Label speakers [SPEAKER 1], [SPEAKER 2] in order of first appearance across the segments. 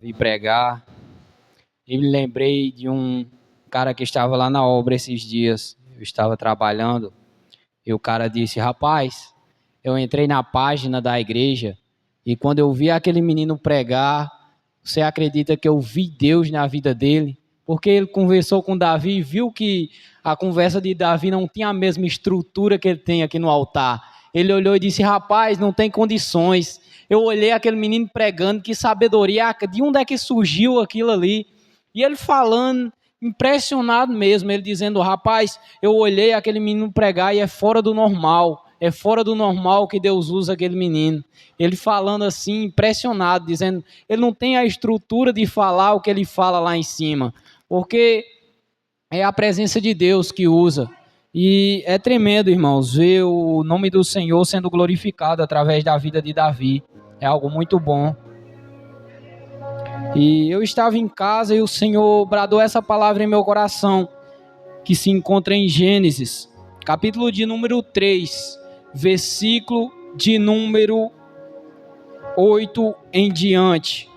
[SPEAKER 1] Vim pregar e me lembrei de um cara que estava lá na obra esses dias. Eu estava trabalhando e o cara disse: rapaz, eu entrei na página da igreja e quando eu vi aquele menino pregar, você acredita que eu vi Deus na vida dele? Porque ele conversou com Davi e viu que a conversa de Davi não tinha a mesma estrutura que ele tem aqui no altar. Ele olhou e disse: rapaz, não tem condições. Eu olhei aquele menino pregando, que sabedoria, de onde é que surgiu aquilo ali? E ele falando, impressionado mesmo, ele dizendo: rapaz, eu olhei aquele menino pregar e é fora do normal. É fora do normal que Deus usa aquele menino. Ele falando assim, impressionado, dizendo: ele não tem a estrutura de falar o que ele fala lá em cima, porque é a presença de Deus que usa. E é tremendo, irmãos, ver o nome do Senhor sendo glorificado através da vida de Davi. É algo muito bom. E eu estava em casa e o Senhor bradou essa palavra em meu coração, que se encontra em Gênesis, capítulo de número 3, versículo de número 8 em diante.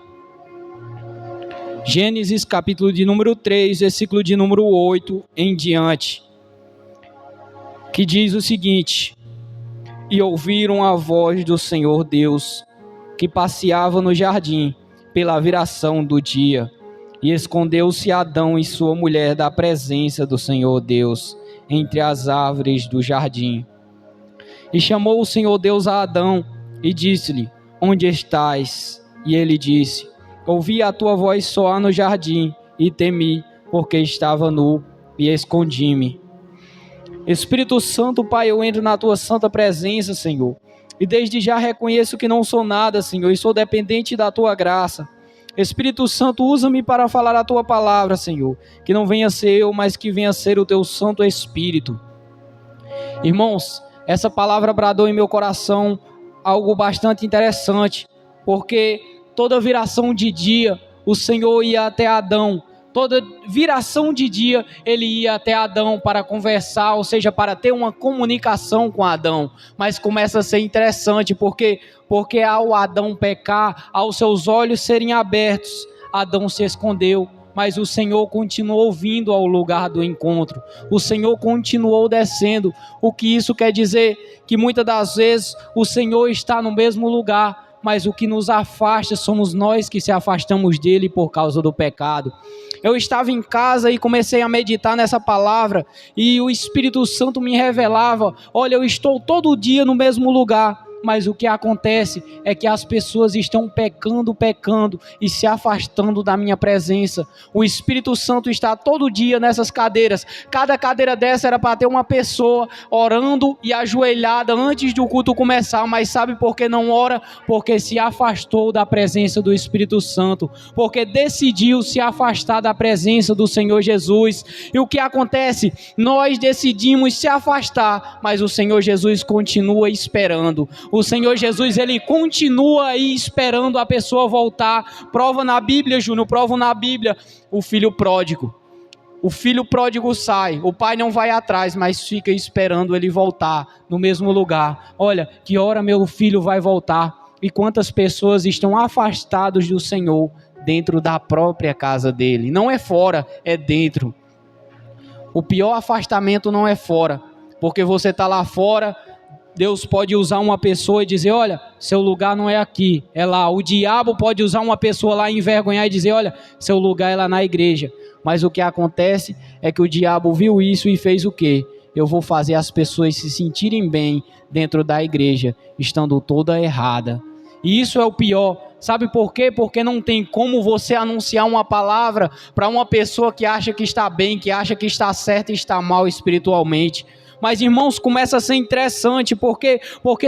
[SPEAKER 1] Gênesis, capítulo de número 3, versículo de número 8 em diante, que diz o seguinte: e ouviram a voz do Senhor Deus, que passeava no jardim, pela viração do dia, e escondeu-se Adão e sua mulher da presença do Senhor Deus, entre as árvores do jardim. E chamou o Senhor Deus a Adão, e disse-lhe: onde estás? E ele disse: ouvi a tua voz soar no jardim, e temi, porque estava nu, e escondi-me. Espírito Santo, Pai, eu entro na tua santa presença, Senhor, e desde já reconheço que não sou nada, Senhor, e sou dependente da tua graça. Espírito Santo, usa-me para falar a tua palavra, Senhor, que não venha ser eu, mas que venha ser o teu Santo Espírito. Irmãos, essa palavra bradou em meu coração algo bastante interessante, porque toda viração de dia, o Senhor ia até Adão. Toda viração de dia, ele ia até Adão para conversar, ou seja, para ter uma comunicação com Adão. Mas começa a ser interessante, porque ao Adão pecar, aos seus olhos serem abertos, Adão se escondeu, mas o Senhor continuou vindo ao lugar do encontro. O Senhor continuou descendo. O que isso quer dizer? Que muitas das vezes o Senhor está no mesmo lugar, mas o que nos afasta somos nós que se afastamos dele por causa do pecado. Eu estava em casa e comecei a meditar nessa palavra, e o Espírito Santo me revelava: olha, eu estou todo dia no mesmo lugar, mas o que acontece é que as pessoas estão pecando e se afastando da minha presença. O Espírito Santo está todo dia nessas cadeiras. Cada cadeira dessa era para ter uma pessoa orando e ajoelhada antes do culto começar, mas sabe por que não ora? Porque se afastou da presença do Espírito Santo, porque decidiu se afastar da presença do Senhor Jesus. E o que acontece? Nós decidimos se afastar, mas o Senhor Jesus continua esperando. O Senhor Jesus, ele continua aí esperando a pessoa voltar. Prova na Bíblia, Júnior, prova na Bíblia. O filho pródigo. O filho pródigo sai, o pai não vai atrás, mas fica esperando ele voltar no mesmo lugar. Olha, que hora meu filho vai voltar? E quantas pessoas estão afastadas do Senhor dentro da própria casa dele. Não é fora, é dentro. O pior afastamento não é fora, porque você está lá fora. Deus pode usar uma pessoa e dizer: olha, seu lugar não é aqui, é lá. O diabo pode usar uma pessoa lá e envergonhar e dizer: olha, seu lugar é lá na igreja. Mas o que acontece é que o diabo viu isso e fez o quê? Eu vou fazer as pessoas se sentirem bem dentro da igreja, estando toda errada. E isso é o pior. Sabe por quê? Porque não tem como você anunciar uma palavra para uma pessoa que acha que está bem, que acha que está certa e está mal espiritualmente. Mas, irmãos, começa a ser interessante, porque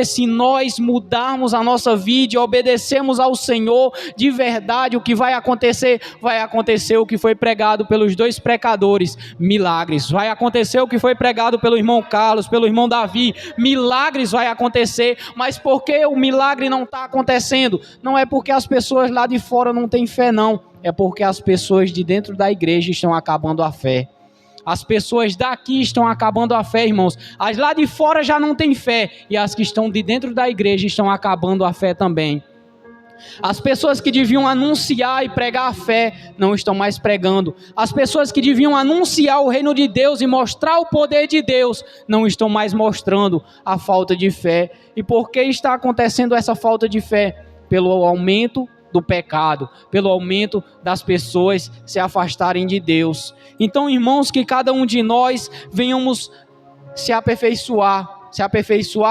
[SPEAKER 1] se nós mudarmos a nossa vida e obedecermos ao Senhor de verdade, o que vai acontecer? Vai acontecer o que foi pregado pelos dois pecadores: milagres. Vai acontecer o que foi pregado pelo irmão Carlos, pelo irmão Davi: milagres vai acontecer. Mas por que o milagre não está acontecendo? Não é porque as pessoas lá de fora não têm fé, não. É porque as pessoas de dentro da igreja estão acabando a fé. As pessoas daqui estão acabando a fé, irmãos. As lá de fora já não têm fé, e as que estão de dentro da igreja estão acabando a fé também. As pessoas que deviam anunciar e pregar a fé não estão mais pregando. As pessoas que deviam anunciar o reino de Deus e mostrar o poder de Deus não estão mais mostrando a falta de fé. E por que está acontecendo essa falta de fé? Pelo aumento do pecado, pelo aumento das pessoas se afastarem de Deus. Então, irmãos, que cada um de nós venhamos se aperfeiçoar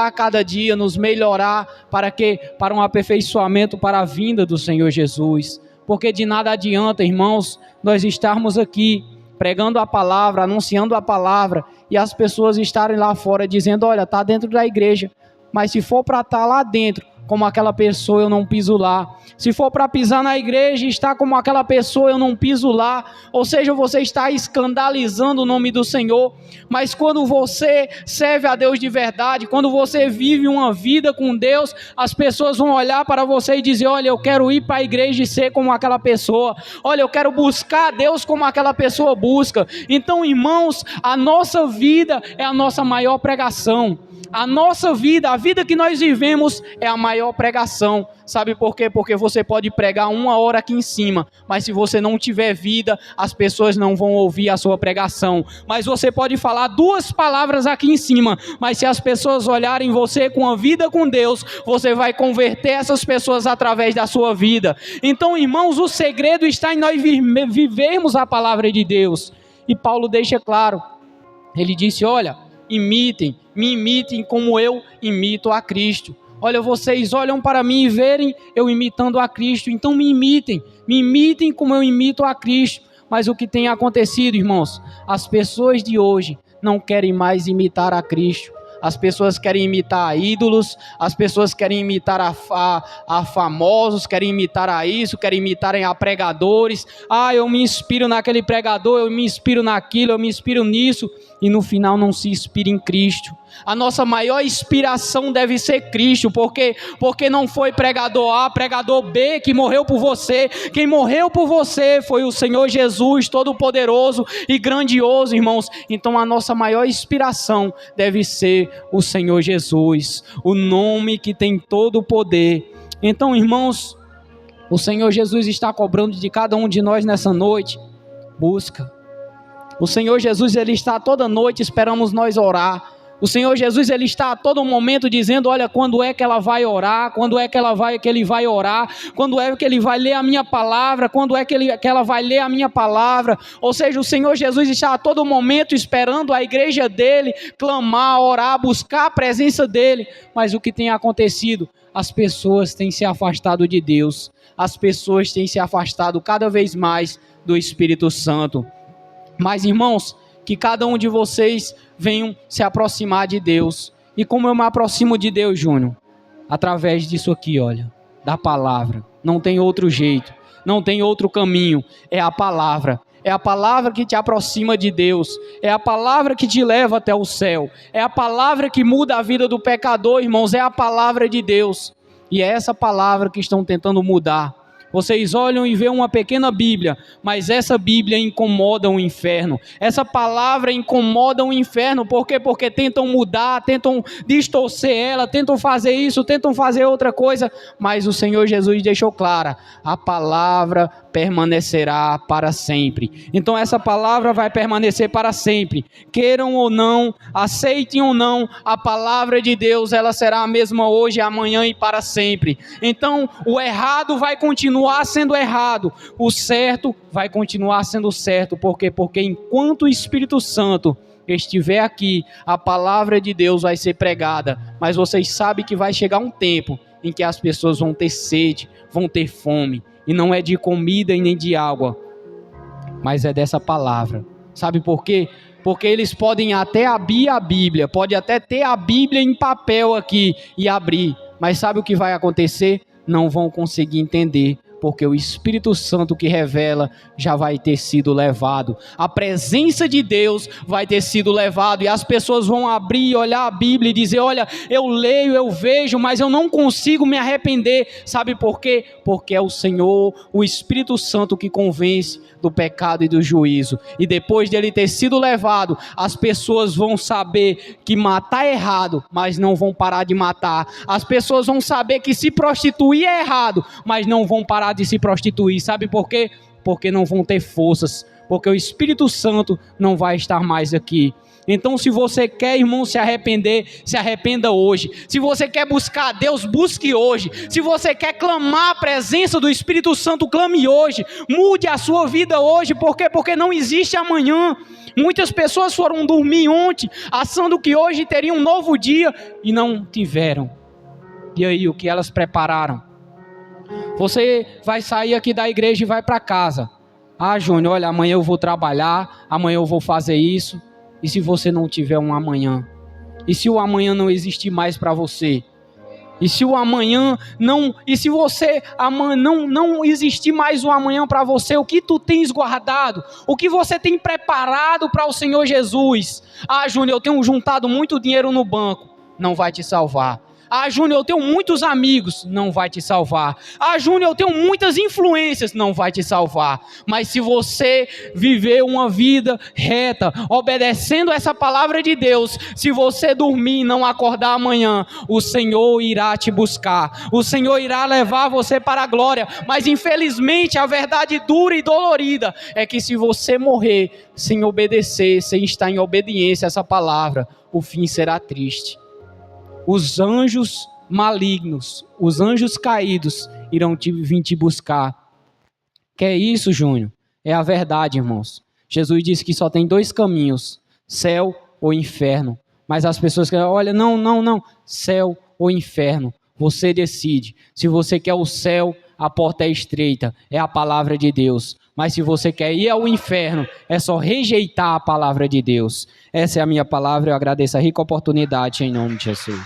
[SPEAKER 1] a cada dia, nos melhorar, para quê? Para um aperfeiçoamento para a vinda do Senhor Jesus. Porque de nada adianta, irmãos, nós estarmos aqui pregando a palavra, anunciando a palavra, e as pessoas estarem lá fora dizendo, olha, está dentro da igreja, mas se for para estar lá dentro, como aquela pessoa, eu não piso lá. Se for para pisar na igreja e estar como aquela pessoa, eu não piso lá. Ou seja, você está escandalizando o nome do Senhor. Mas quando você serve a Deus de verdade, quando você vive uma vida com Deus, as pessoas vão olhar para você e dizer, olha, eu quero ir para a igreja e ser como aquela pessoa. Olha, eu quero buscar a Deus como aquela pessoa busca. Então, irmãos, a nossa vida é a nossa maior pregação. A nossa vida, a vida que nós vivemos é a maior pregação. Sabe por quê? Porque você pode pregar 1 hora aqui em cima, mas se você não tiver vida, as pessoas não vão ouvir a sua pregação. Mas você pode falar 2 palavras aqui em cima, mas se as pessoas olharem você com a vida com Deus, você vai converter essas pessoas através da sua vida. Então, irmãos, o segredo está em nós vivermos a palavra de Deus. E Paulo deixa claro, ele disse, olha, me imitem como eu imito a Cristo. Olha, vocês olham para mim e verem eu imitando a Cristo, então me imitem como eu imito a Cristo. Mas o que tem acontecido, irmãos? As pessoas de hoje não querem mais imitar a Cristo. As pessoas querem imitar ídolos, as pessoas querem imitar a famosos, querem imitar a isso, querem imitar a pregadores. Eu me inspiro naquele pregador, eu me inspiro naquilo, eu me inspiro nisso. E no final não se inspira em Cristo. A nossa maior inspiração deve ser Cristo, porque não foi pregador A, pregador B que morreu por você. Quem morreu por você foi o Senhor Jesus, todo-poderoso e grandioso, irmãos. Então a nossa maior inspiração deve ser o Senhor Jesus, o nome que tem todo o poder. Então, irmãos, o Senhor Jesus está cobrando de cada um de nós nessa noite, busca. O Senhor Jesus, Ele está toda noite esperando nós orar. O Senhor Jesus, Ele está a todo momento dizendo, olha, quando é que ela vai orar, quando é que ele vai orar, quando é que ele vai ler a minha palavra, quando é que ela vai ler a minha palavra. Ou seja, o Senhor Jesus está a todo momento esperando a igreja dEle clamar, orar, buscar a presença dEle. Mas o que tem acontecido? As pessoas têm se afastado de Deus, as pessoas têm se afastado cada vez mais do Espírito Santo. Mas, irmãos, que cada um de vocês venham se aproximar de Deus. E como eu me aproximo de Deus, Júnior? Através disso aqui, olha, da palavra. Não tem outro jeito, não tem outro caminho, é a palavra. É a palavra que te aproxima de Deus, é a palavra que te leva até o céu, é a palavra que muda a vida do pecador, irmãos, é a palavra de Deus. E é essa palavra que estão tentando mudar. Vocês olham e veem uma pequena Bíblia, mas essa Bíblia incomoda o inferno. Essa palavra incomoda o inferno. Por quê? Porque tentam mudar, tentam distorcer ela, tentam fazer isso, tentam fazer outra coisa. Mas o Senhor Jesus deixou clara, a palavra permanecerá para sempre. Então essa palavra vai permanecer para sempre. Queiram ou não, aceitem ou não, a palavra de Deus, ela será a mesma hoje, amanhã e para sempre. Então o errado vai continuar sendo errado, o certo vai continuar sendo certo. Por quê? Porque enquanto o Espírito Santo estiver aqui, a palavra de Deus vai ser pregada. Mas vocês sabem que vai chegar um tempo em que as pessoas vão ter sede, vão ter fome, e não é de comida e nem de água, mas é dessa palavra. Sabe por quê? Porque eles podem até abrir a Bíblia, pode até ter a Bíblia em papel aqui e abrir, mas sabe o que vai acontecer? Não vão conseguir entender, Porque o Espírito Santo que revela já vai ter sido levado. A presença de Deus vai ter sido levado. E as pessoas vão abrir e olhar a Bíblia e dizer: olha, eu leio, eu vejo, mas eu não consigo me arrepender. Sabe por quê? Porque é o Senhor, o Espírito Santo que convence do pecado e do juízo. E depois dele ter sido levado, as pessoas vão saber que matar é errado, mas não vão parar de matar. As pessoas vão saber que se prostituir é errado, mas não vão parar de se prostituir. Sabe por quê? Porque não vão ter forças, porque o Espírito Santo não vai estar mais aqui. Então, se você quer, irmão, se arrepender, se arrependa hoje. Se você quer buscar a Deus, busque hoje. Se você quer clamar a presença do Espírito Santo, clame hoje. Mude a sua vida hoje. Por quê? Porque não existe amanhã. Muitas pessoas foram dormir ontem, achando que hoje teria um novo dia, e não tiveram. E aí, o que elas prepararam? Você vai sair aqui da igreja e vai para casa. Ah, Júnior, olha, amanhã eu vou trabalhar, amanhã eu vou fazer isso. E se você não tiver um amanhã? E se o amanhã não existir mais para você? E se o amanhã não... E se você não existir mais o amanhã para você, o que tu tens guardado? O que você tem preparado para o Senhor Jesus? Ah, Júnior, eu tenho juntado muito dinheiro no banco. Não vai te salvar. Ah, Júnior, eu tenho muitos amigos. Não vai te salvar. Ah, Júnior, eu tenho muitas influências. Não vai te salvar. Mas se você viver uma vida reta, obedecendo essa palavra de Deus, se você dormir e não acordar amanhã, o Senhor irá te buscar. O Senhor irá levar você para a glória. Mas infelizmente a verdade dura e dolorida é que se você morrer sem obedecer, sem estar em obediência a essa palavra, o fim será triste. Os anjos malignos, os anjos caídos irão vir te buscar. Que é isso, Júnior? É a verdade, irmãos. Jesus disse que só tem 2 caminhos, céu ou inferno. Mas as pessoas que olha, não, céu ou inferno. Você decide. Se você quer o céu, a porta é estreita, é a palavra de Deus. Mas se você quer ir ao inferno, é só rejeitar a palavra de Deus. Essa é a minha palavra, eu agradeço a rica oportunidade em nome de Jesus.